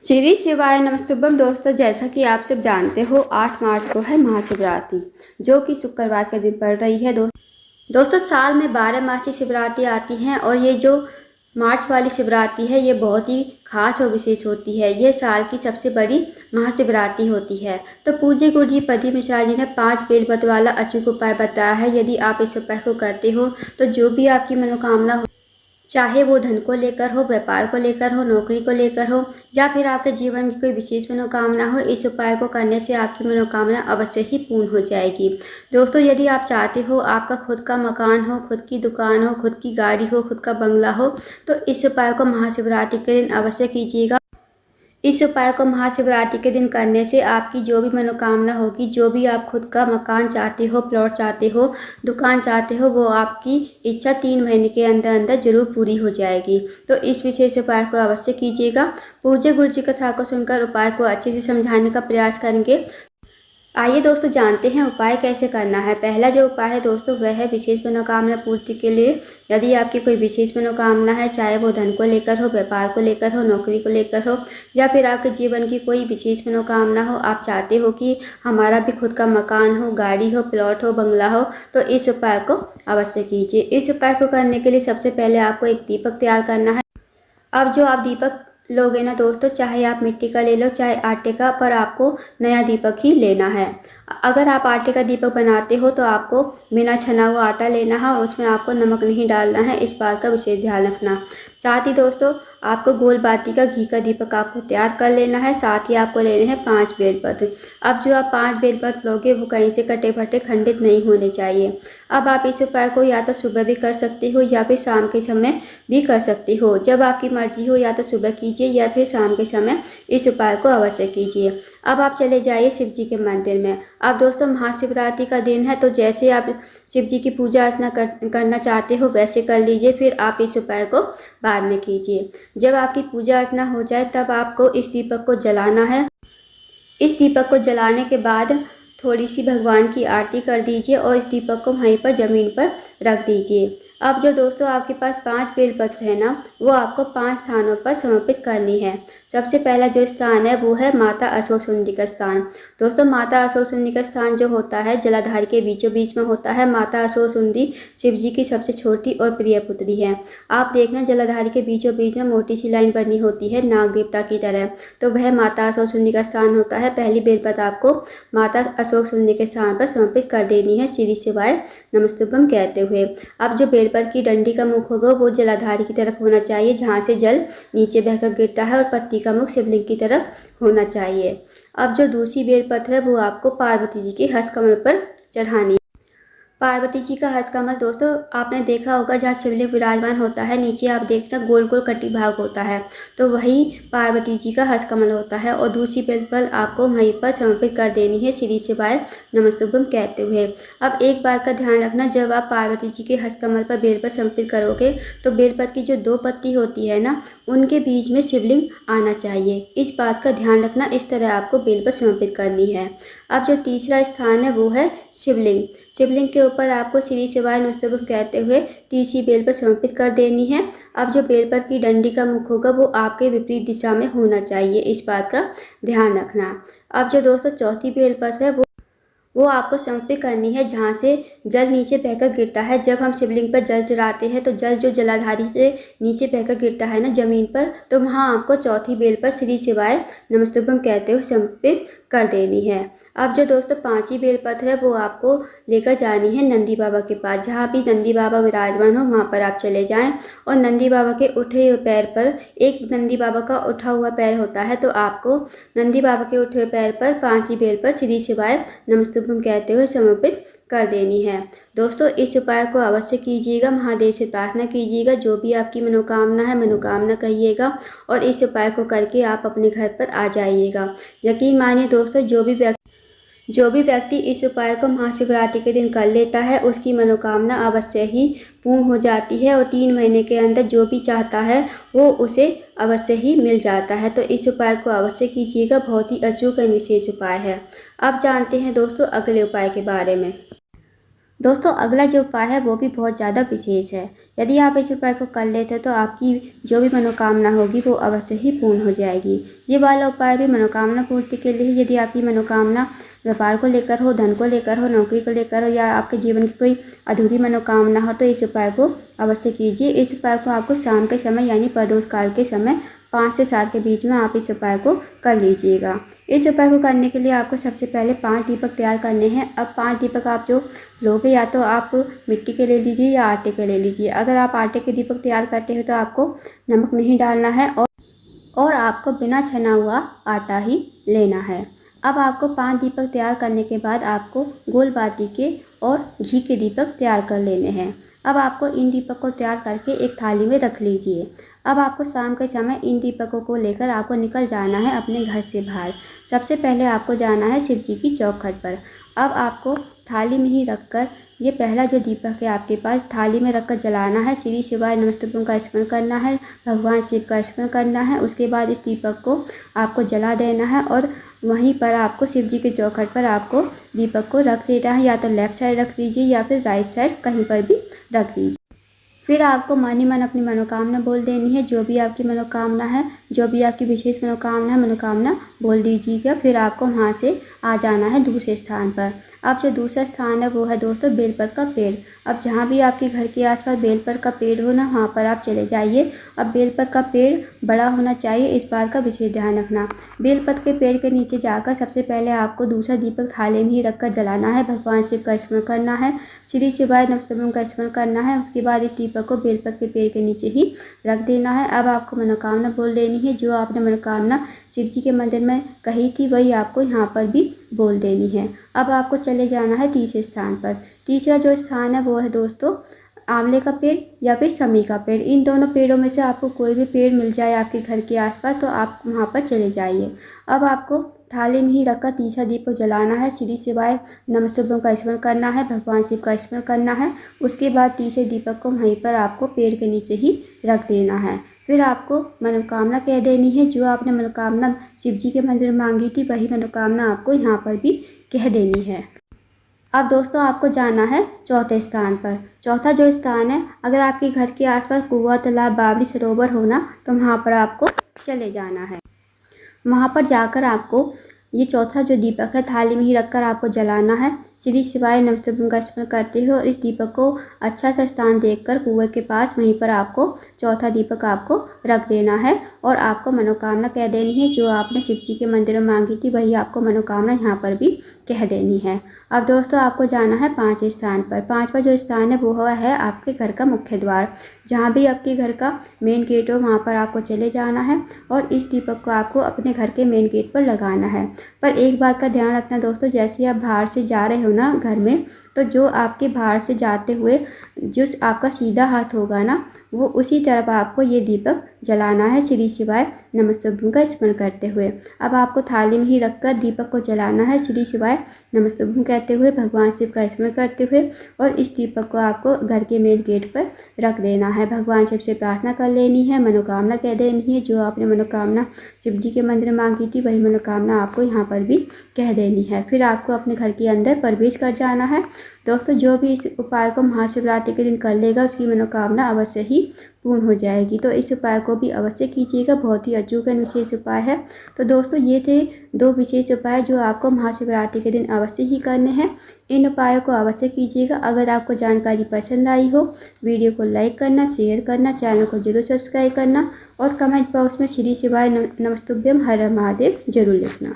श्री शिवाय नमस्तुभ्यम दोस्तों, जैसा कि आप सब जानते हो 8 मार्च को है महाशिवरात्रि, जो कि शुक्रवार के दिन पड़ रही है। दोस्तों साल में 12 मार्च की शिवरात्रि आती हैं और ये जो मार्च वाली शिवरात्रि है ये बहुत ही खास और विशेष होती है। ये साल की सबसे बड़ी महाशिवरात्रि होती है। तो पूज्य गुरु जी पति मिश्रा जी ने 5 बेलपत्र वाला अचूक उपाय बताया है। यदि आप इस उपाय को करते हो तो जो भी आपकी मनोकामना हो, चाहे वो धन को लेकर हो, व्यापार को लेकर हो, नौकरी को लेकर हो, या फिर आपके जीवन की कोई विशेष मनोकामना हो, इस उपाय को करने से आपकी मनोकामना अवश्य ही पूर्ण हो जाएगी। दोस्तों यदि आप चाहते हो आपका खुद का मकान हो, खुद की दुकान हो, खुद की गाड़ी हो, खुद का बंगला हो, तो इस उपाय को महाशिवरात्रि के दिन अवश्य कीजिएगा। इस उपाय को महाशिवरात्रि के दिन करने से आपकी जो भी मनोकामना होगी, जो भी आप खुद का मकान चाहते हो, प्लॉट चाहते हो, दुकान चाहते हो, वो आपकी इच्छा 3 महीने के अंदर अंदर जरूर पूरी हो जाएगी। तो इस विशेष उपाय को अवश्य कीजिएगा। पूज्य गुरु जी कथा को सुनकर उपाय को अच्छे से समझाने का प्रयास करेंगे। आइए दोस्तों जानते हैं उपाय कैसे करना है। पहला जो उपाय है दोस्तों वह है विशेष मनोकामना पूर्ति के लिए। यदि आपकी कोई विशेष मनोकामना है, चाहे वो धन को लेकर हो, व्यापार को लेकर हो, नौकरी को लेकर हो, या फिर आपके जीवन की कोई विशेष मनोकामना हो, आप चाहते हो कि हमारा भी खुद का मकान हो, गाड़ी हो, प्लॉट हो, बंगला हो, तो इस उपाय को अवश्य कीजिए। इस उपाय को करने के लिए सबसे पहले आपको एक दीपक तैयार करना है। अब जो आप दीपक लोगे ना दोस्तों, चाहे आप मिट्टी का ले लो चाहे आटे का, पर आपको नया दीपक ही लेना है। अगर आप आटे का दीपक बनाते हो तो आपको बिना छना हुआ आटा लेना है और उसमें आपको नमक नहीं डालना है। इस बात का विशेष ध्यान रखना। साथ ही दोस्तों आपको गोल बाती का घी का दीपक आपको तैयार कर लेना है। साथ ही आपको लेने हैं 5 बेलपत्र। अब जो आप 5 बेलपत्र लोगे वो कहीं से कटे फटे खंडित नहीं होने चाहिए। अब आप इस उपाय को या तो सुबह भी कर सकते हो या फिर शाम के समय भी कर सकते हो, जब आपकी मर्जी हो। या तो सुबह कीजिए या फिर शाम के समय इस उपाय को अवश्य कीजिए। अब आप चले जाइए शिव जी के मंदिर में। अब दोस्तों महाशिवरात्रि का दिन है, तो जैसे आप शिव जी की पूजा अर्चना करना चाहते हो वैसे कर लीजिए, फिर आप इस उपाय को बाद में कीजिए। जब आपकी पूजा अर्चना हो जाए तब आपको इस दीपक को जलाना है। इस दीपक को जलाने के बाद थोड़ी सी भगवान की आरती कर दीजिए और इस दीपक को वहीं पर ज़मीन पर रख दीजिए। अब जो दोस्तों आपके पास 5 बेलपत्र है ना, वो आपको 5 स्थानों पर समर्पित करनी है। सबसे पहला जो स्थान है वो है माता अशोक सुंदरी का स्थान। दोस्तों माता अशोक सुंदरी का स्थान जो होता है जलाधार के बीचों बीच में होता है। माता अशोक सुंदरी शिव जी की सबसे छोटी और प्रिय पुत्री है। आप देखना जलाधार के बीचों बीच में मोटी सी लाइन बनी होती है नाग देवता की तरह, तो वह माता अशोक सुंदरी का स्थान होता है। पहली बेलपत्र आपको माता अशोक सुंदरी के स्थान पर समर्पित कर देनी है श्री शिवाय नमस्तुभ्यम कहते हुए। अब जो बेलपत्र की डंडी का मुख होगा वो जलाधारी की तरफ होना चाहिए, जहाँ से जल नीचे बहकर गिरता है, और पत्ती का मुख शिवलिंग की तरफ होना चाहिए। अब जो दूसरी बेलपत्र है वो आपको पार्वती जी के हस्तकमल पर चढ़ानी है। पार्वती जी का हस्तकमल दोस्तों आपने देखा होगा जहाँ शिवलिंग विराजमान होता है, नीचे आप देखना गोल गोल कटी भाग होता है, तो वही पार्वती जी का हस्तकमल होता है। और दूसरी बेलपत्र आपको वहीं पर समर्पित कर देनी है श्री शिवाय नमस्तुभ्यम कहते हुए। अब एक बात का ध्यान रखना, जब आप पार्वती जी के हस्तकमल पर बेलपत्र समर्पित करोगे तो बेलपत्र की जो 2 पत्ती होती है ना, उनके बीच में शिवलिंग आना चाहिए। इस बात का ध्यान रखना, इस तरह आपको बेलपत्र समर्पित करनी है। अब जो तीसरा स्थान है वो है शिवलिंग। शिवलिंग के ऊपर आपको श्री शिवाय नमस्तुभ्यम कहते हुए तीसरी बेलपत्र समर्पित कर देनी है। अब जो बेलपत्र की डंडी का मुख होगा वो आपके विपरीत दिशा में होना चाहिए, इस बात का ध्यान रखना। अब जो दोस्तों चौथी बेलपत्र है वो आपको समर्पित करनी है जहाँ से जल नीचे बहकर गिरता है। जब हम शिवलिंग पर जल चढ़ाते हैं तो जल जो जलाधारी से नीचे बहकर गिरता है ना ज़मीन पर, तो वहाँ आपको चौथी बेल पर श्री शिवाय नमस्तुभ्यम कहते हुए समर्पित कर देनी है। अब जो दोस्तों 5वीं बेलपत्र है वो आपको लेकर जानी है नंदी बाबा के पास। जहाँ भी नंदी बाबा विराजमान हो वहाँ पर आप चले जाएं और नंदी बाबा के उठे हुए पैर पर, एक नंदी बाबा का उठा हुआ पैर होता है, तो आपको नंदी बाबा के उठे हुए पैर पर 5वीं बेल पर श्री शिवाय नमस्तुभ्यम कहते हुए समर्पित कर देनी है। दोस्तों इस उपाय को अवश्य कीजिएगा, महादेव से प्रार्थना कीजिएगा, जो भी आपकी मनोकामना है मनोकामना कहिएगा और इस उपाय को करके आप अपने घर पर आ जाइएगा। यकीन मानिए दोस्तों, जो भी व्यक्ति इस उपाय को महाशिवरात्रि के दिन कर लेता है उसकी मनोकामना अवश्य ही पूर्ण हो जाती है और 3 महीने के अंदर जो भी चाहता है वो उसे अवश्य ही मिल जाता है। तो इस उपाय को अवश्य कीजिएगा, बहुत ही अचूक और विशेष उपाय है। अब जानते हैं दोस्तों अगले उपाय के बारे में। दोस्तों अगला जो उपाय है वो भी बहुत ज़्यादा विशेष है। यदि आप इस उपाय को कर लेते हो तो आपकी जो भी मनोकामना होगी वो अवश्य ही पूर्ण हो जाएगी। ये वाला उपाय भी मनोकामना पूर्ति के लिए, यदि आपकी मनोकामना व्यापार को लेकर हो, धन को लेकर हो, नौकरी को लेकर हो, या आपके जीवन की कोई अधूरी मनोकामना हो, तो इस उपाय को अवश्य कीजिए। इस उपाय को आपको शाम के समय यानी प्रदोष काल के समय 5 से 7 के बीच में आप इस उपाय को कर लीजिएगा। इस उपाय को करने के लिए आपको सबसे पहले 5 दीपक तैयार करने हैं। अब 5 दीपक आप जो लोगे, या तो आप मिट्टी के ले लीजिए या आटे के ले लीजिए। अगर आप आटे के दीपक तैयार करते हो तो आपको नमक नहीं डालना है और आपको बिना छना हुआ आटा ही लेना है। अब आपको 5 दीपक तैयार करने के बाद आपको गोल बाती के और घी के दीपक तैयार कर लेने हैं। अब आपको इन दीपक को तैयार करके एक थाली में रख लीजिए। अब आपको शाम के समय इन दीपकों को लेकर आपको निकल जाना है अपने घर से बाहर। सबसे पहले आपको जाना है शिव जी की चौखट पर। अब आपको थाली में ही रखकर ये पहला जो दीपक है आपके पास थाली में रखकर जलाना है। श्री शिवाय नमस्तुभ्यं का स्मरण करना है, भगवान शिव का स्मरण करना है। उसके बाद इस दीपक को आपको जला देना है और वहीं पर आपको शिव जी के चौखट पर आपको दीपक को रख देना है। या तो लेफ्ट साइड रख दीजिए या फिर राइट साइड कहीं पर भी रख दीजिए। फिर आपको मन ही मन अपनी मनोकामना बोल देनी है। जो भी आपकी मनोकामना है, जो भी आपकी विशेष मनोकामना है, मनोकामना बोल दीजिएगा। फिर आपको वहाँ से आ जाना है दूसरे स्थान पर। अब जो दूसरा स्थान है वो है दोस्तों बेलपत्र का पेड़। अब जहाँ भी आपके घर के आसपास बेलपत्र का पेड़ हो ना, वहाँ पर आप चले जाइए। अब बेलपत्र का पेड़ बड़ा होना चाहिए, इस बात का विशेष ध्यान रखना। बेलपत्र के पेड़ के नीचे जाकर सबसे पहले आपको दूसरा दीपक थाली में ही रखकर जलाना है। भगवान शिव का स्मरण करना है, श्री शिवाय नमस्तुभ्यं का स्मरण करना है। उसके बाद इस दीपक को बेलपत्र के पेड़ के नीचे ही रख देना है। अब आपको मनोकामना बोल देनी है। जो आपने मनोकामना शिव जी के मंदिर में कही थी वही आपको यहाँ पर भी बोल देनी है। अब आपको चले जाना है तीसरे स्थान पर। तीसरा जो स्थान है वो है दोस्तों आंवले का पेड़ या फिर समी का पेड़। इन दोनों पेड़ों में से आपको कोई भी पेड़ मिल जाए आपके घर के आसपास तो आप वहाँ पर चले जाइए। अब आपको थाली में ही रखकर तीसरा दीपक जलाना है। श्री शिवाय नमस्तुभ्यं का स्मरण करना है, भगवान शिव का स्मरण करना है। उसके बाद तीसरे दीपक को वहीं पर आपको पेड़ के नीचे ही रख देना है। फिर आपको मनोकामना कह देनी है। जो आपने मनोकामना शिव जी के मंदिर में मांगी थी वही मनोकामना आपको यहाँ पर भी कह देनी है। अब दोस्तों आपको जाना है चौथे स्थान पर। चौथा जो स्थान है, अगर आपके घर के आसपास कुआं, तालाब, बावड़ी, सरोवर हो ना, तो वहाँ पर आपको चले जाना है। वहाँ पर जाकर आपको ये चौथा जो दीपक है थाली में ही रखकर आपको जलाना है। श्री शिवाय नमस्तुभ्यं का स्मरण करते हुए और इस दीपक को अच्छा सा स्थान देखकर कुएं के पास वहीं पर आपको चौथा दीपक आपको रख देना है और आपको मनोकामना कह देनी है। जो आपने शिव जी के मंदिर में मांगी थी वही आपको मनोकामना यहाँ पर भी कह देनी है। अब दोस्तों आपको जाना है 5वें स्थान पर। 5वां जो स्थान है वो है आपके घर का मुख्य द्वार। जहाँ भी आपके घर का मेन गेट हो वहाँ पर आपको चले जाना है और इस दीपक को आपको अपने घर के मेन गेट पर लगाना है। पर एक बात का ध्यान रखना दोस्तों, जैसे आप बाहर से जा रहे हो ना घर में, तो जो आपके बाहर से जाते हुए जो आपका सीधा हाथ होगा ना, वो उसी तरफ आपको ये दीपक जलाना है श्री शिवाय नमस्तुभ्यं का स्मरण करते हुए। अब आपको थाली में ही रखकर दीपक को जलाना है श्री शिवाय नमस्तुभ्यं कहते हुए, भगवान शिव का स्मरण करते हुए और इस दीपक को आपको घर के मेन गेट पर रख देना है। भगवान शिव से प्रार्थना कर लेनी है, मनोकामना कह देनी है। जो आपने मनोकामना शिव जी के मंदिर में मांगी थी वही मनोकामना आपको यहाँ पर भी कह देनी है। फिर आपको अपने घर के अंदर प्रवेश कर जाना है। दोस्तों जो भी इस उपाय को महाशिवरात्रि के दिन कर लेगा उसकी मनोकामना अवश्य ही पूर्ण हो जाएगी। तो इस उपाय को भी अवश्य कीजिएगा, बहुत ही अचूक एवं विशेष उपाय है। तो दोस्तों ये थे 2 विशेष उपाय जो आपको महाशिवरात्रि के दिन अवश्य ही करने हैं। इन उपायों को अवश्य कीजिएगा। अगर आपको जानकारी पसंद आई हो, वीडियो को लाइक करना, शेयर करना, चैनल को जरूर सब्सक्राइब करना और कमेंट बॉक्स में श्री शिवाय नमस्तुभ्यं हर हर महादेव जरूर लिखना।